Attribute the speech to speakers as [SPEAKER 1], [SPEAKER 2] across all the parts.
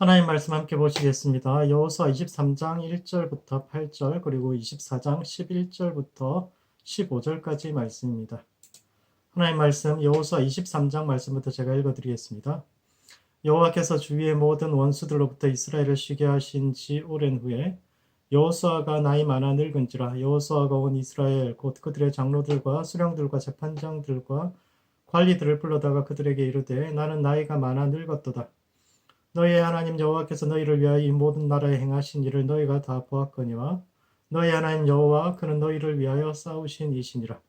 [SPEAKER 1] 하나님 말씀 함께 보시겠습니다. 여호수아 23장 1절부터 8절 그리고 24장 11절부터 15절까지 말씀입니다. 하나님 말씀 여호수아 23장 말씀부터 제가 읽어드리겠습니다. 여호와께서 주위의 모든 원수들로부터 이스라엘을 쉬게 하신 지 오랜 후에 여호수아가 나이 많아 늙은지라 여호수아가 온 이스라엘 곧 그들의 장로들과 수령들과 재판장들과 관리들을 불러다가 그들에게 이르되 나는 나이가 많아 늙었도다. 너희의 하나님 여호와께서 너희를 위하여 이 모든 나라에 행하신 일을 너희가 다 보았거니와 너희 하나님 여호와 그는 너희를 위하여 싸우신 이시니라.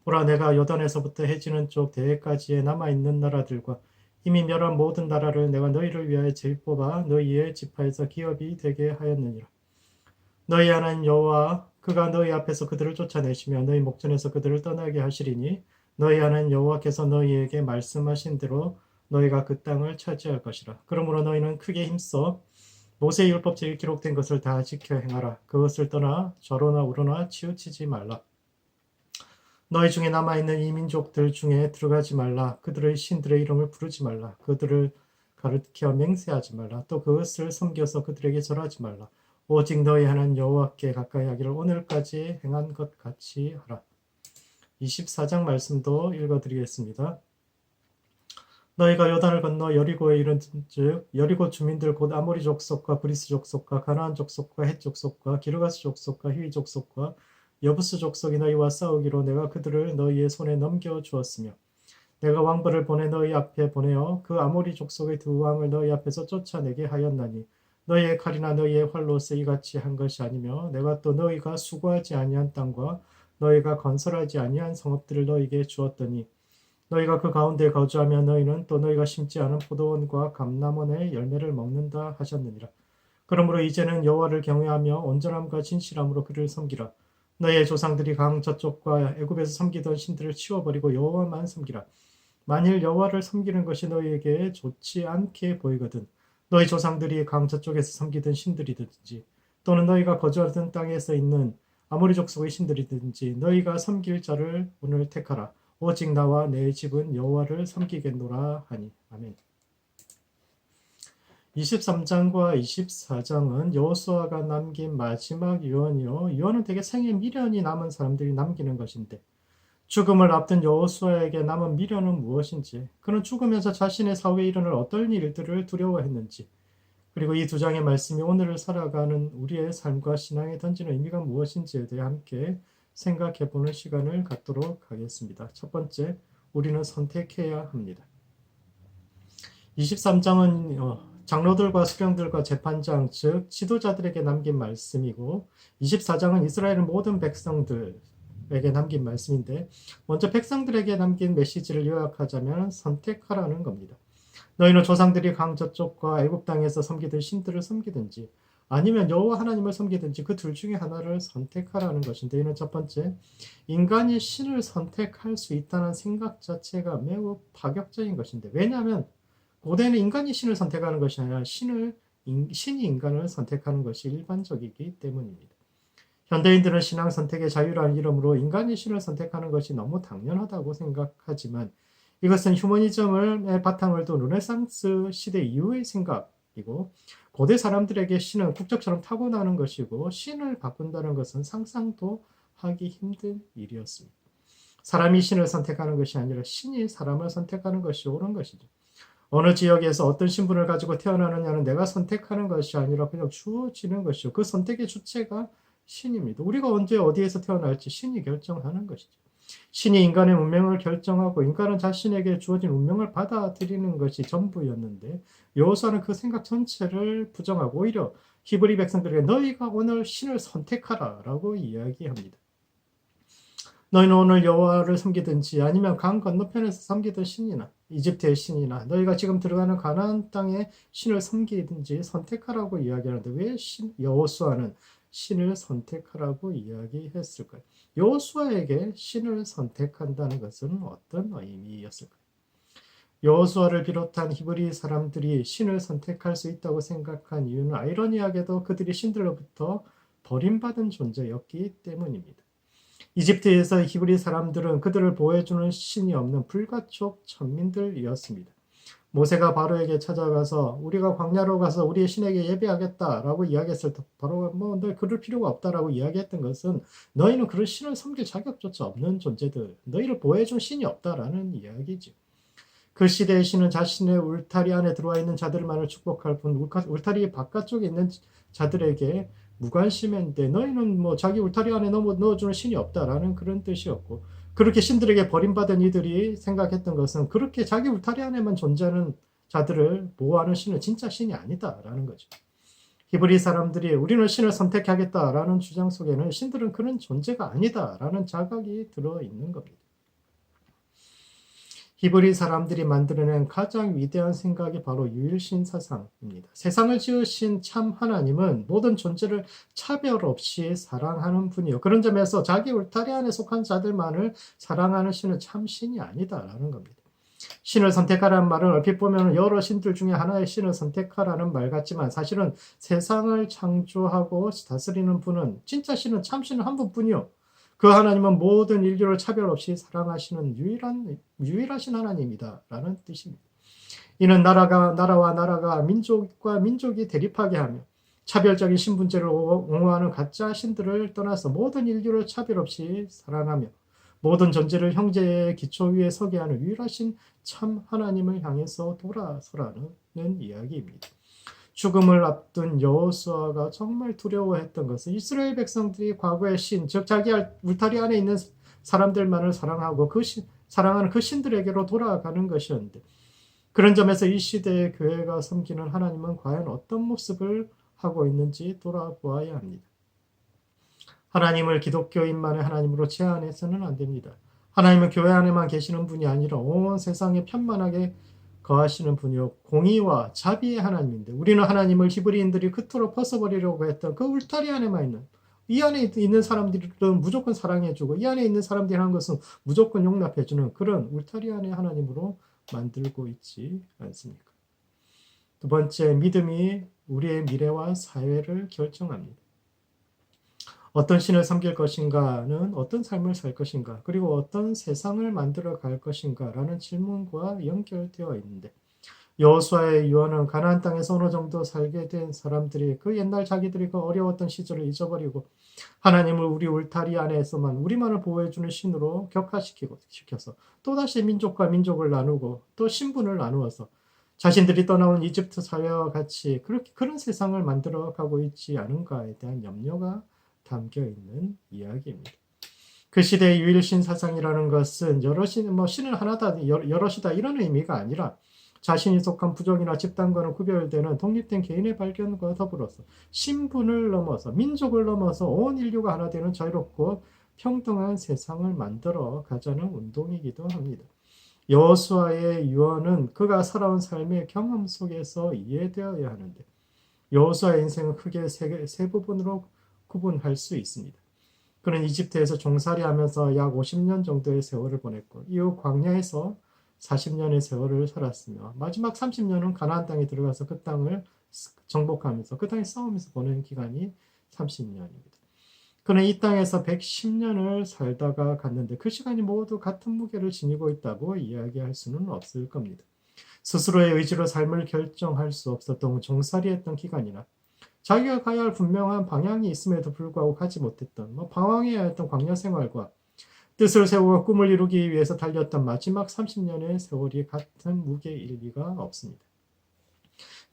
[SPEAKER 1] 보라 내가 요단에서부터 해지는 쪽 대해까지의 남아있는 나라들과 이미 멸한 모든 나라를 내가 너희를 위하여 제일 뽑아 너희의 지파에서 기업이 되게 하였느니라. 너희 하나님 여호와 그가 너희 앞에서 그들을 쫓아내시며 너희 목전에서 그들을 떠나게 하시리니 너희 하나님 여호와께서 너희에게 말씀하신 대로 너희가 그 땅을 차지할 것이라. 그러므로 너희는 크게 힘써 모세의 율법책에 기록된 것을 다 지켜 행하라. 그것을 떠나 저로나 우로나 치우치지 말라. 너희 중에 남아있는 이 민족들 중에 들어가지 말라. 그들의 신들의 이름을 부르지 말라. 그들을 가르쳐 맹세하지 말라. 또 그것을 섬겨서 그들에게 절하지 말라. 오직 너희 하나님 여호와께 가까이 하기를 오늘까지 행한 것 같이 하라. 24장 말씀도 읽어드리겠습니다. 너희가 요단을 건너 여리고에 이른즉 여리고 주민들 곧 아모리 족속과 브리스 족속과 가나안 족속과 헷 족속과 기르가스 족속과 히위 족속과 여부스 족속이 너희와 싸우기로 내가 그들을 너희의 손에 넘겨 주었으며 내가 왕벌을 보내 너희 앞에 보내어 그 아모리 족속의 두 왕을 너희 앞에서 쫓아내게 하였나니 너희의 칼이나 너희의 활로서 이같이 한 것이 아니며 내가 또 너희가 수고하지 아니한 땅과 너희가 건설하지 아니한 성읍들을 너희에게 주었더니 너희가 그 가운데 거주하며 너희는 또 너희가 심지 않은 포도원과 감람원의 열매를 먹는다 하셨느니라. 그러므로 이제는 여호와를 경외하며 온전함과 진실함으로 그를 섬기라. 너희의 조상들이 강 저쪽과 애굽에서 섬기던 신들을 치워버리고 여호와만 섬기라. 만일 여호와를 섬기는 것이 너희에게 좋지 않게 보이거든 너희 조상들이 강 저쪽에서 섬기던 신들이든지 또는 너희가 거주하던 땅에서 있는 아모리 족속의 신들이든지 너희가 섬길 자를 오늘 택하라. 오직 나와 내 집은 여호와를 섬기겠노라 하니. 아멘. 23장과 24장은 여호수아가 남긴 마지막 유언이요. 유언은 되게 생애 미련이 남은 사람들이 남기는 것인데 죽음을 앞둔 여호수아에게 남은 미련은 무엇인지, 그는 죽으면서 자신의 사후에 일어날 어떤 일들을 두려워했는지, 그리고 이 두 장의 말씀이 오늘을 살아가는 우리의 삶과 신앙에 던지는 의미가 무엇인지에 대해 함께 생각해보는 시간을 갖도록 하겠습니다. 첫 번째, 우리는 선택해야 합니다. 23장은 장로들과 수령들과 재판장, 즉 지도자들에게 남긴 말씀이고 24장은 이스라엘 모든 백성들에게 남긴 말씀인데 먼저 백성들에게 남긴 메시지를 요약하자면 선택하라는 겁니다. 너희는 조상들이 강 저쪽과 애굽 땅에서 섬기던 신들을 섬기든지 아니면 여호와 하나님을 섬기든지 그 둘 중에 하나를 선택하라는 것인데 이는 첫 번째, 인간이 신을 선택할 수 있다는 생각 자체가 매우 파격적인 것인데 왜냐하면 고대는 인간이 신을 선택하는 것이 아니라 신이 인간을 선택하는 것이 일반적이기 때문입니다. 현대인들은 신앙 선택의 자유라는 이름으로 인간이 신을 선택하는 것이 너무 당연하다고 생각하지만 이것은 휴머니즘의 바탕을 둔 르네상스 시대 이후의 생각이고 고대 사람들에게 신은 국적처럼 타고나는 것이고 신을 바꾼다는 것은 상상도 하기 힘든 일이었습니다. 사람이 신을 선택하는 것이 아니라 신이 사람을 선택하는 것이 옳은 것이죠. 어느 지역에서 어떤 신분을 가지고 태어나느냐는 내가 선택하는 것이 아니라 그냥 주어지는 것이요. 그 선택의 주체가 신입니다. 우리가 언제 어디에서 태어날지 신이 결정하는 것이죠. 신이 인간의 운명을 결정하고 인간은 자신에게 주어진 운명을 받아들이는 것이 전부였는데 여호수아는 그 생각 전체를 부정하고 오히려 히브리 백성들에게 너희가 오늘 신을 선택하라 라고 이야기합니다. 너희는 오늘 여호와를 섬기든지 아니면 강 건너편에서 섬기던 신이나 이집트의 신이나 너희가 지금 들어가는 가나안 땅의 신을 섬기든지 선택하라고 이야기하는데 왜 여호수아는 신을 선택하라고 이야기했을까요? 여호수아에게 신을 선택한다는 것은 어떤 의미였을까요? 여호수아를 비롯한 히브리 사람들이 신을 선택할 수 있다고 생각한 이유는 아이러니하게도 그들이 신들로부터 버림받은 존재였기 때문입니다. 이집트에서 히브리 사람들은 그들을 보호해주는 신이 없는 불가촉 천민들이었습니다. 모세가 바로에게 찾아가서 우리가 광야로 가서 우리의 신에게 예배하겠다라고 이야기했을 때 바로가 너 그럴 필요가 없다라고 이야기했던 것은 너희는 그런 신을 섬길 자격조차 없는 존재들, 너희를 보호해준 신이 없다라는 이야기지. 그 시대의 신은 자신의 울타리 안에 들어와 있는 자들만을 축복할 뿐 울타리 바깥쪽에 있는 자들에게 무관심했는데 너희는 뭐 자기 울타리 안에 넣어주는 신이 없다라는 그런 뜻이었고, 그렇게 신들에게 버림받은 이들이 생각했던 것은 그렇게 자기 울타리 안에만 존재하는 자들을 보호하는 신은 진짜 신이 아니다라는 거죠. 히브리 사람들이 우리는 신을 선택하겠다라는 주장 속에는 신들은 그런 존재가 아니다라는 자각이 들어있는 겁니다. 히브리 사람들이 만들어낸 가장 위대한 생각이 바로 유일신 사상입니다. 세상을 지으신 참 하나님은 모든 존재를 차별 없이 사랑하는 분이요. 그런 점에서 자기 울타리 안에 속한 자들만을 사랑하는 신은 참 신이 아니다라는 겁니다. 신을 선택하라는 말은 얼핏 보면 여러 신들 중에 하나의 신을 선택하라는 말 같지만 사실은 세상을 창조하고 다스리는 분은 진짜 신은 참 신은 한 분뿐이요. 그 하나님은 모든 인류를 차별 없이 사랑하시는 유일하신 하나님이다 라는 뜻입니다. 이는 나라와 나라가 민족과 민족이 대립하게 하며 차별적인 신분제를 옹호하는 가짜 신들을 떠나서 모든 인류를 차별 없이 사랑하며 모든 존재를 형제의 기초 위에 서게 하는 유일하신 참 하나님을 향해서 돌아서라는 이야기입니다. 죽음을 앞둔 여호수아가 정말 두려워했던 것은 이스라엘 백성들이 과거의 신, 즉 자기 울타리 안에 있는 사람들만을 사랑하고 사랑하는 그 신들에게로 돌아가는 것이었는데, 그런 점에서 이 시대의 교회가 섬기는 하나님은 과연 어떤 모습을 하고 있는지 돌아보아야 합니다. 하나님을 기독교인만의 하나님으로 제한해서는 안 됩니다. 하나님은 교회 안에만 계시는 분이 아니라 온 세상에 편만하게 거하시는 분이요 공의와 자비의 하나님인데, 우리는 하나님을 히브리인들이 그토록 벗어버리려고 했던 그 울타리 안에만 있는, 이 안에 있는 사람들은 무조건 사랑해주고 이 안에 있는 사람들이 하는 것은 무조건 용납해주는 그런 울타리 안의 하나님으로 만들고 있지 않습니까? 두 번째, 믿음이 우리의 미래와 사회를 결정합니다. 어떤 신을 섬길 것인가는 어떤 삶을 살 것인가, 그리고 어떤 세상을 만들어 갈 것인가라는 질문과 연결되어 있는데, 여호수아의 유언은 가나안 땅에서 어느 정도 살게 된 사람들이 그 옛날 자기들이 그 어려웠던 시절을 잊어버리고 하나님을 우리 울타리 안에서만 우리만을 보호해주는 신으로 격화시켜서 또다시 민족과 민족을 나누고 또 신분을 나누어서 자신들이 떠나온 이집트 사회와 같이 그런 세상을 만들어가고 있지 않은가에 대한 염려가 담겨 있는 이야기입니다. 그 시대의 유일신 사상이라는 것은 신은 하나다, 여럿이다 이런 의미가 아니라 자신이 속한 부족이나 집단과는 구별되는 독립된 개인의 발견과 더불어서 신분을 넘어서 민족을 넘어서 온 인류가 하나 되는 자유롭고 평등한 세상을 만들어 가자는 운동이기도 합니다. 여호수아의 유언은 그가 살아온 삶의 경험 속에서 이해되어야 하는데, 여호수아의 인생은 크게 세 부분으로 구분할 수 있습니다. 그는 이집트에서 종살이하면서 약 50년 정도의 세월을 보냈고 이후 광야에서 40년의 세월을 살았으며 마지막 30년은 가나안 땅에 들어가서 그 땅을 정복하면서 그 땅에 싸우면서 보낸 기간이 30년입니다. 그는 이 땅에서 110년을 살다가 갔는데 그 시간이 모두 같은 무게를 지니고 있다고 이야기할 수는 없을 겁니다. 스스로의 의지로 삶을 결정할 수 없었던 종살이했던 기간이나 자기가 가야 할 분명한 방향이 있음에도 불구하고 가지 못했던 방황해야 했던 광야 생활과 뜻을 세우고 꿈을 이루기 위해서 달렸던 마지막 30년의 세월이 같은 무게일 리가 없습니다.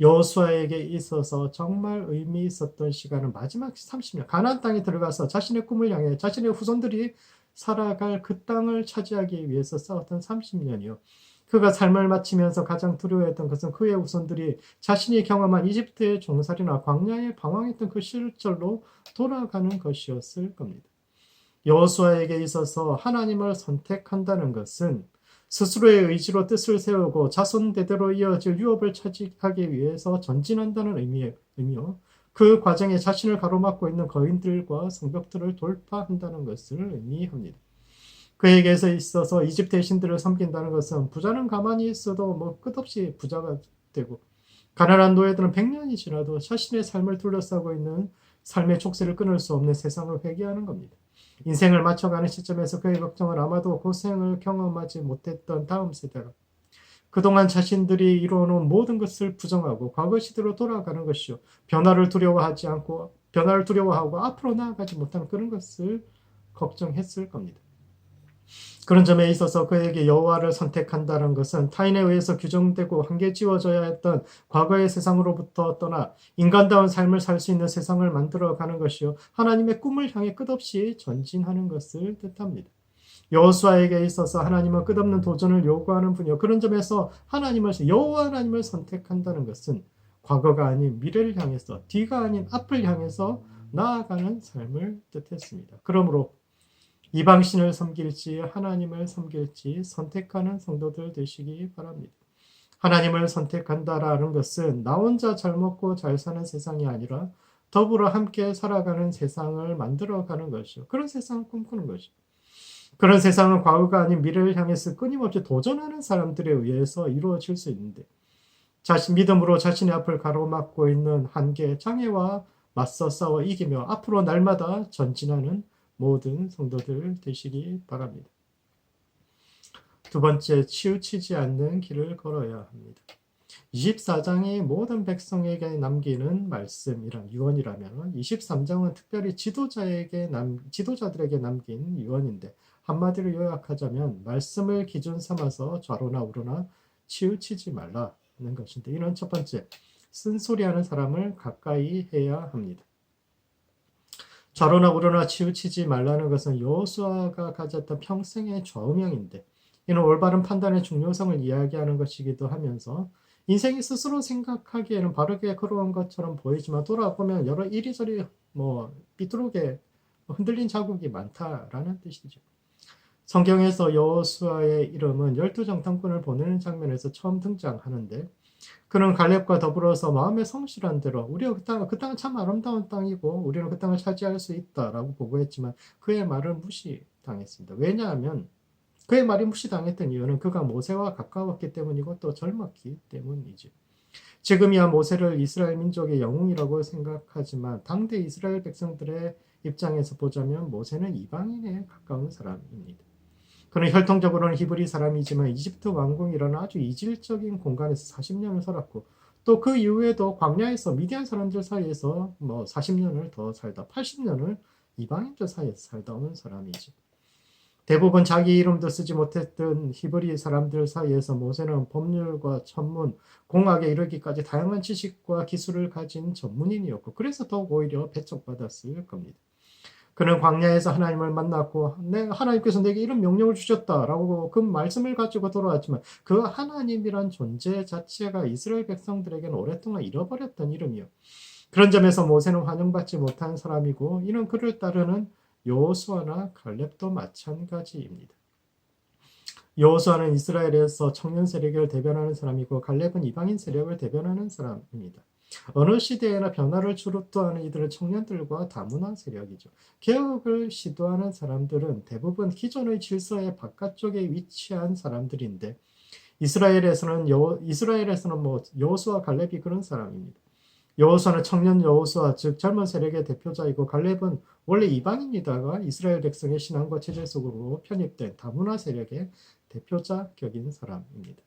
[SPEAKER 1] 여호수아에게 있어서 정말 의미 있었던 시간은 마지막 30년, 가나안 땅에 들어가서 자신의 꿈을 향해 자신의 후손들이 살아갈 그 땅을 차지하기 위해서 싸웠던 30년이요. 그가 삶을 마치면서 가장 두려워했던 것은 그의 후손들이 자신이 경험한 이집트의 종살이나 광야에 방황했던 그 시절로 돌아가는 것이었을 겁니다. 여호수아에게 있어서 하나님을 선택한다는 것은 스스로의 의지로 뜻을 세우고 자손 대대로 이어질 유업을 차지하기 위해서 전진한다는 의미요. 그 과정에 자신을 가로막고 있는 거인들과 성벽들을 돌파한다는 것을 의미합니다. 그에게서 있어서 이집트의 신들을 섬긴다는 것은 부자는 가만히 있어도 끝없이 부자가 되고 가난한 노예들은 100년이 지나도 자신의 삶을 둘러싸고 있는 삶의 족쇄를 끊을 수 없는 세상을 회개하는 겁니다. 인생을 맞춰가는 시점에서 그의 걱정은 아마도 고생을 경험하지 못했던 다음 세대가 그동안 자신들이 이루어놓은 모든 것을 부정하고 과거 시대로 돌아가는 것이요. 변화를 두려워하고 앞으로 나아가지 못하는 그런 것을 걱정했을 겁니다. 그런 점에 있어서 그에게 여호와를 선택한다는 것은 타인에 의해서 규정되고 한계지워져야 했던 과거의 세상으로부터 떠나 인간다운 삶을 살 수 있는 세상을 만들어가는 것이요. 하나님의 꿈을 향해 끝없이 전진하는 것을 뜻합니다. 여호수아에게 있어서 하나님은 끝없는 도전을 요구하는 분이요. 그런 점에서 여호와 하나님을 선택한다는 것은 과거가 아닌 미래를 향해서, 뒤가 아닌 앞을 향해서 나아가는 삶을 뜻했습니다. 그러므로 이방신을 섬길지 하나님을 섬길지 선택하는 성도들 되시기 바랍니다. 하나님을 선택한다라는 것은 나 혼자 잘 먹고 잘 사는 세상이 아니라 더불어 함께 살아가는 세상을 만들어가는 것이요. 그런 세상을 꿈꾸는 것이요. 그런 세상은 과거가 아닌 미래를 향해서 끊임없이 도전하는 사람들에 의해서 이루어질 수 있는데 믿음으로 자신의 앞을 가로막고 있는 한계, 장애와 맞서 싸워 이기며 앞으로 날마다 전진하는 모든 성도들 되시기 바랍니다. 두 번째, 치우치지 않는 길을 걸어야 합니다. 24장이 모든 백성에게 남기는 말씀이란 유언이라면 23장은 특별히 지도자들에게 남긴 유언인데 한마디로 요약하자면 말씀을 기준 삼아서 좌로나 우로나 치우치지 말라는 것인데 이는 첫 번째, 쓴소리하는 사람을 가까이 해야 합니다. 좌로나 우로나 치우치지 말라는 것은 여호수아가 가졌던 평생의 좌우명인데 이는 올바른 판단의 중요성을 이야기하는 것이기도 하면서 인생이 스스로 생각하기에는 바르게 걸어온 것처럼 보이지만 돌아보면 여러 이리저리 삐뚤게 흔들린 자국이 많다라는 뜻이죠. 성경에서 여호수아의 이름은 12정탐꾼을 보내는 장면에서 처음 등장하는데 그는 갈렙과 더불어서 마음에 성실한 대로 우리가 그 땅은 참 아름다운 땅이고 우리는 그 땅을 차지할 수 있다라고 보고했지만 그의 말을 무시당했습니다. 왜냐하면 그의 말이 무시당했던 이유는 그가 모세와 가까웠기 때문이고 또 젊었기 때문이죠. 지금이야 모세를 이스라엘 민족의 영웅이라고 생각하지만 당대 이스라엘 백성들의 입장에서 보자면 모세는 이방인에 가까운 사람입니다. 그는 혈통적으로는 히브리 사람이지만 이집트 왕궁이라는 아주 이질적인 공간에서 40년을 살았고 또 그 이후에도 광야에서 미디안 사람들 사이에서 40년을 더 살다 80년을 이방인들 사이에서 살다 온 사람이지. 대부분 자기 이름도 쓰지 못했던 히브리 사람들 사이에서 모세는 법률과 천문, 공학에 이르기까지 다양한 지식과 기술을 가진 전문인이었고 그래서 더욱 오히려 배척받았을 겁니다. 그는 광야에서 하나님을 만났고 하나님께서 내게 이런 명령을 주셨다라고 그 말씀을 가지고 돌아왔지만 그 하나님이란 존재 자체가 이스라엘 백성들에게는 오랫동안 잃어버렸던 이름이요. 그런 점에서 모세는 환영받지 못한 사람이고 이는 그를 따르는 여호수아나 갈렙도 마찬가지입니다. 여호수아는 이스라엘에서 청년 세력을 대변하는 사람이고 갈렙은 이방인 세력을 대변하는 사람입니다. 어느 시대에나 변화를 주도하는 이들은 청년들과 다문화 세력이죠. 개혁을 시도하는 사람들은 대부분 기존의 질서의 바깥쪽에 위치한 사람들인데 이스라엘에서는 여호수아 갈렙이 그런 사람입니다. 여호수아는 청년 여호수아 즉 젊은 세력의 대표자이고 갈렙은 원래 이방인이다가 이스라엘 백성의 신앙과 체제 속으로 편입된 다문화 세력의 대표자격인 사람입니다.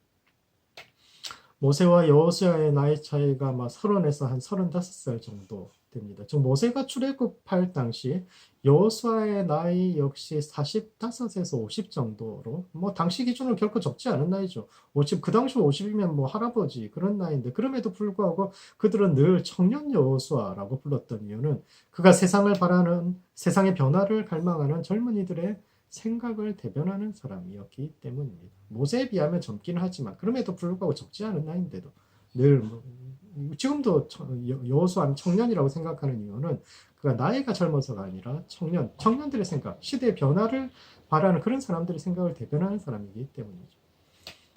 [SPEAKER 1] 모세와 여호수아의 나이 차이가 30에서 한 35살 정도 됩니다. 즉 모세가 출애굽할 당시 여호수아의 나이 역시 45에서 50 정도로 당시 기준으로 결코 적지 않은 나이죠. 그 당시 50이면 할아버지 그런 나이인데 그럼에도 불구하고 그들은 늘 청년 여호수아라고 불렀던 이유는 그가 세상의 변화를 갈망하는 젊은이들의 생각을 대변하는 사람이었기 때문입니다. 모세에 비하면 젊기는 하지만 그럼에도 불구하고 적지 않은 나이인데도 늘 지금도 여호수아는 청년이라고 생각하는 이유는 그가 나이가 젊어서가 아니라 청년들의 생각, 시대의 변화를 바라는 그런 사람들의 생각을 대변하는 사람이기 때문이죠.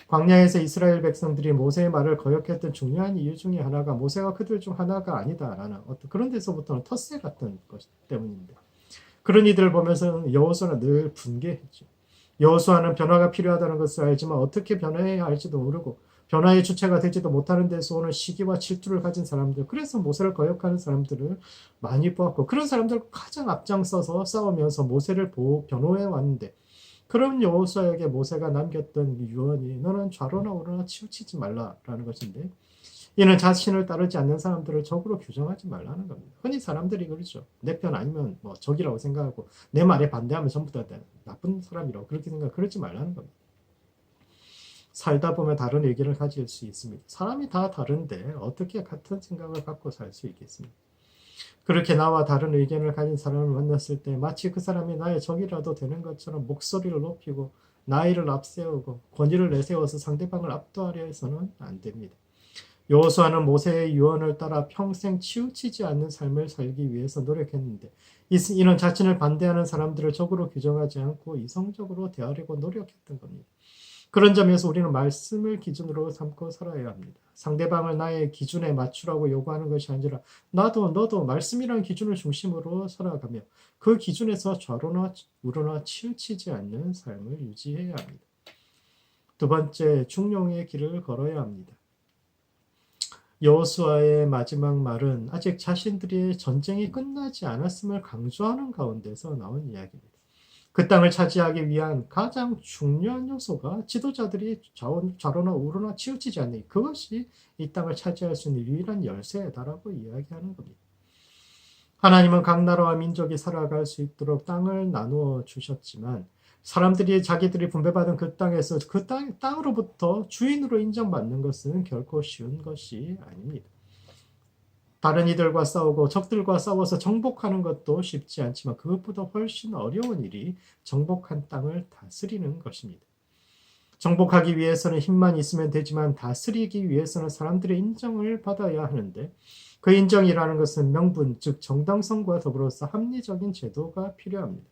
[SPEAKER 1] 광야에서 이스라엘 백성들이 모세의 말을 거역했던 중요한 이유 중에 하나가 모세가 그들 중 하나가 아니다라는 어떤 그런 데서부터는 텃세 같은 것 때문입니다. 그런 이들을 보면서 여호수아는 늘 분개했죠. 여호수아는 변화가 필요하다는 것을 알지만 어떻게 변화해야 할지도 모르고 변화의 주체가 되지도 못하는 데서 오는 시기와 질투를 가진 사람들, 그래서 모세를 거역하는 사람들을 많이 보았고 그런 사람들과 가장 앞장서서 싸우면서 모세를 변호해 왔는데 그런 여호수아에게 모세가 남겼던 유언이 너는 좌로나 우로나 치우치지 말라라는 것인데, 이는 자신을 따르지 않는 사람들을 적으로 규정하지 말라는 겁니다. 흔히 사람들이 그러죠. 내 편 아니면 뭐 적이라고 생각하고 내 말에 반대하면 전부 다 나쁜 사람이라고 그렇게 그러지 말라는 겁니다. 살다 보면 다른 의견을 가질 수 있습니다. 사람이 다 다른데 어떻게 같은 생각을 갖고 살 수 있겠습니까? 그렇게 나와 다른 의견을 가진 사람을 만났을 때 마치 그 사람이 나의 적이라도 되는 것처럼 목소리를 높이고 나이를 앞세우고 권위를 내세워서 상대방을 압도하려 해서는 안 됩니다. 여호수아는 모세의 유언을 따라 평생 치우치지 않는 삶을 살기 위해서 노력했는데, 이는 자신을 반대하는 사람들을 적으로 규정하지 않고 이성적으로 대하려고 노력했던 겁니다. 그런 점에서 우리는 말씀을 기준으로 삼고 살아야 합니다. 상대방을 나의 기준에 맞추라고 요구하는 것이 아니라 나도 너도 말씀이라는 기준을 중심으로 살아가며 그 기준에서 좌로나 우로나 치우치지 않는 삶을 유지해야 합니다. 두 번째, 중용의 길을 걸어야 합니다. 여호수아의 마지막 말은 아직 자신들의 전쟁이 끝나지 않았음을 강조하는 가운데서 나온 이야기입니다. 그 땅을 차지하기 위한 가장 중요한 요소가 지도자들이 좌로나 우로나 치우치지 않는 그것이 이 땅을 차지할 수 있는 유일한 열쇠다라고 이야기하는 겁니다. 하나님은 각 나라와 민족이 살아갈 수 있도록 땅을 나누어 주셨지만 사람들이 자기들이 분배받은 그 땅에서 그 땅으로부터 주인으로 인정받는 것은 결코 쉬운 것이 아닙니다. 다른 이들과 싸우고 적들과 싸워서 정복하는 것도 쉽지 않지만 그것보다 훨씬 어려운 일이 정복한 땅을 다스리는 것입니다. 정복하기 위해서는 힘만 있으면 되지만 다스리기 위해서는 사람들의 인정을 받아야 하는데 그 인정이라는 것은 명분, 즉 정당성과 더불어서 합리적인 제도가 필요합니다.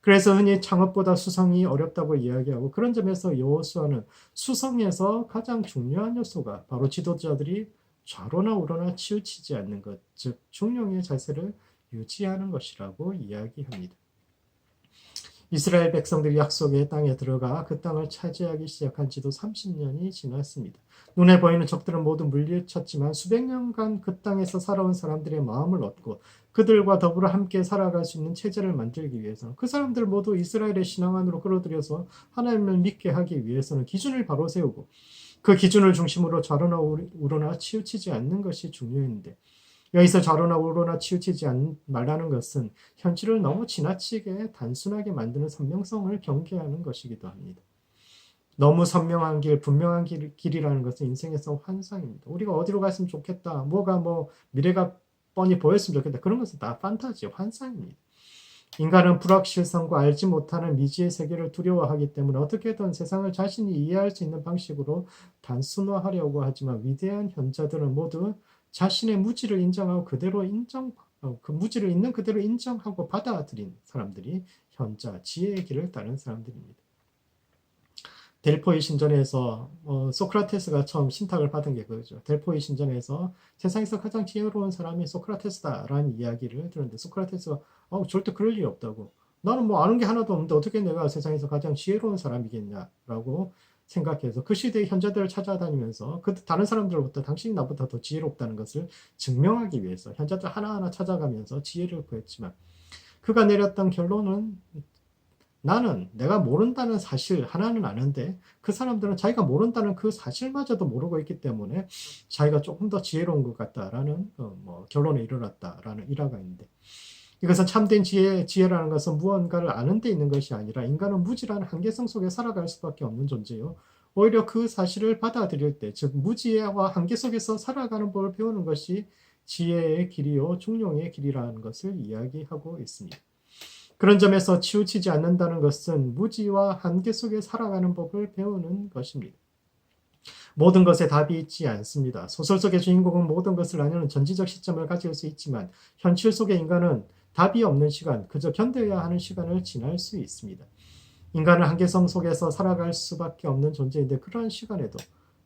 [SPEAKER 1] 그래서 흔히 창업보다 수성이 어렵다고 이야기하고 그런 점에서 여호수아는 수성에서 가장 중요한 요소가 바로 지도자들이 좌로나 우로나 치우치지 않는 것, 즉 중용의 자세를 유지하는 것이라고 이야기합니다. 이스라엘 백성들이 약속의 땅에 들어가 그 땅을 차지하기 시작한 지도 30년이 지났습니다. 눈에 보이는 적들은 모두 물리쳤지만 수백 년간 그 땅에서 살아온 사람들의 마음을 얻고 그들과 더불어 함께 살아갈 수 있는 체제를 만들기 위해서는 그 사람들 모두 이스라엘의 신앙 안으로 끌어들여서 하나님을 믿게 하기 위해서는 기준을 바로 세우고 그 기준을 중심으로 좌로나 우로나 치우치지 않는 것이 중요했는데 여기서 좌로나 우로나 치우치지 말라는 것은 현실을 너무 지나치게 단순하게 만드는 선명성을 경계하는 것이기도 합니다. 너무 선명한 길, 분명한 길이라는 것은 인생에서 환상입니다. 우리가 어디로 갔으면 좋겠다, 뭐가 미래가 뻔히 보였으면 좋겠다. 그런 것은 다 판타지, 환상입니다. 인간은 불확실성과 알지 못하는 미지의 세계를 두려워하기 때문에 어떻게든 세상을 자신이 이해할 수 있는 방식으로 단순화하려고 하지만 위대한 현자들은 모두 자신의 무지를 인정하고 그 무지를 있는 그대로 인정하고 받아들인 사람들이 현자, 지혜의 길을 따른 사람들입니다. 델포이 신전에서 소크라테스가 처음 신탁을 받은 게 그거죠. 델포이 신전에서 세상에서 가장 지혜로운 사람이 소크라테스다라는 이야기를 들었는데 소크라테스가 절대 그럴 리 없다고. 나는 아는 게 하나도 없는데 어떻게 내가 세상에서 가장 지혜로운 사람이겠냐라고 생각해서 그 시대의 현자들을 찾아다니면서 그 다른 사람들로부터 당신이 나보다 더 지혜롭다는 것을 증명하기 위해서 현자들 하나하나 찾아가면서 지혜를 구했지만 그가 내렸던 결론은 나는 내가 모른다는 사실 하나는 아는데 그 사람들은 자기가 모른다는 그 사실마저도 모르고 있기 때문에 자기가 조금 더 지혜로운 것 같다라는 결론에 이르렀다라는 일화가 있는데 이것은 참된 지혜라는 것은 무언가를 아는 데 있는 것이 아니라 인간은 무지라는 한계성 속에 살아갈 수밖에 없는 존재요. 오히려 그 사실을 받아들일 때, 즉 무지와 한계 속에서 살아가는 법을 배우는 것이 지혜의 길이요 중용의 길이라는 것을 이야기하고 있습니다. 그런 점에서 치우치지 않는다는 것은 무지와 한계 속에 살아가는 법을 배우는 것입니다. 모든 것에 답이 있지 않습니다. 소설 속의 주인공은 모든 것을 아는 전지적 시점을 가질 수 있지만 현실 속의 인간은 답이 없는 시간, 그저 견뎌야 하는 시간을 지날 수 있습니다. 인간은 한계성 속에서 살아갈 수밖에 없는 존재인데 그러한 시간에도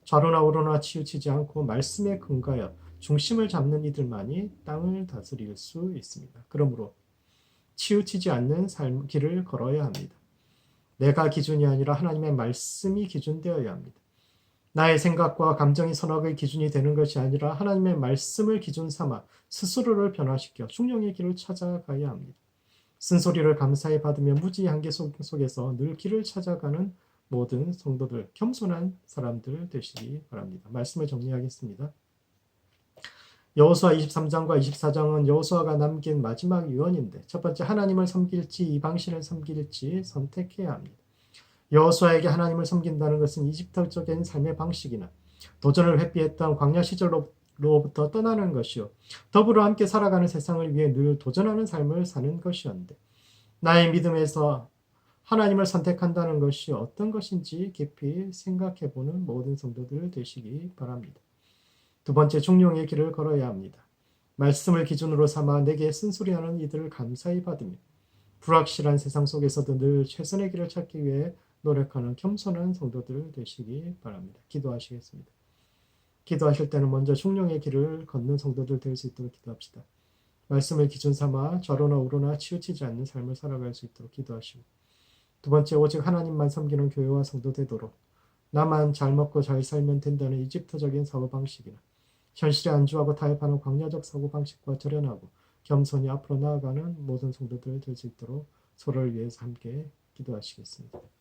[SPEAKER 1] 좌로나 우로나 치우치지 않고 말씀에 근거하여 중심을 잡는 이들만이 땅을 다스릴 수 있습니다. 그러므로 치우치지 않는 길을 걸어야 합니다. 내가 기준이 아니라 하나님의 말씀이 기준되어야 합니다. 나의 생각과 감정이 선악의 기준이 되는 것이 아니라 하나님의 말씀을 기준 삼아 스스로를 변화시켜 중용의 길을 찾아가야 합니다. 쓴소리를 감사히 받으며 무지 한계 속에서 늘 길을 찾아가는 모든 성도들, 겸손한 사람들 되시기 바랍니다. 말씀을 정리하겠습니다. 여호수아 23장과 24장은 여호수아가 남긴 마지막 유언인데 첫 번째 하나님을 섬길지 이방신을 섬길지 선택해야 합니다. 여호수아에게 하나님을 섬긴다는 것은 이집트적인 삶의 방식이나 도전을 회피했던 광야 시절로부터 떠나는 것이요 더불어 함께 살아가는 세상을 위해 늘 도전하는 삶을 사는 것이었는데 나의 믿음에서 하나님을 선택한다는 것이 어떤 것인지 깊이 생각해보는 모든 성도들 되시기 바랍니다. 두 번째, 중용의 길을 걸어야 합니다. 말씀을 기준으로 삼아 내게 쓴소리하는 이들을 감사히 받으며 불확실한 세상 속에서도 늘 최선의 길을 찾기 위해 노력하는 겸손한 성도들 되시기 바랍니다. 기도하시겠습니다. 기도하실 때는 먼저 중용의 길을 걷는 성도들 될 수 있도록 기도합시다. 말씀을 기준 삼아 좌로나 우로나 치우치지 않는 삶을 살아갈 수 있도록 기도하시고 두 번째, 오직 하나님만 섬기는 교회와 성도 되도록 나만 잘 먹고 잘 살면 된다는 이집트적인 사고방식이나 현실에 안주하고 타협하는 광야적 사고방식과 절연하고 겸손히 앞으로 나아가는 모든 성도들 될 수 있도록 서로를 위해서 함께 기도하시겠습니다.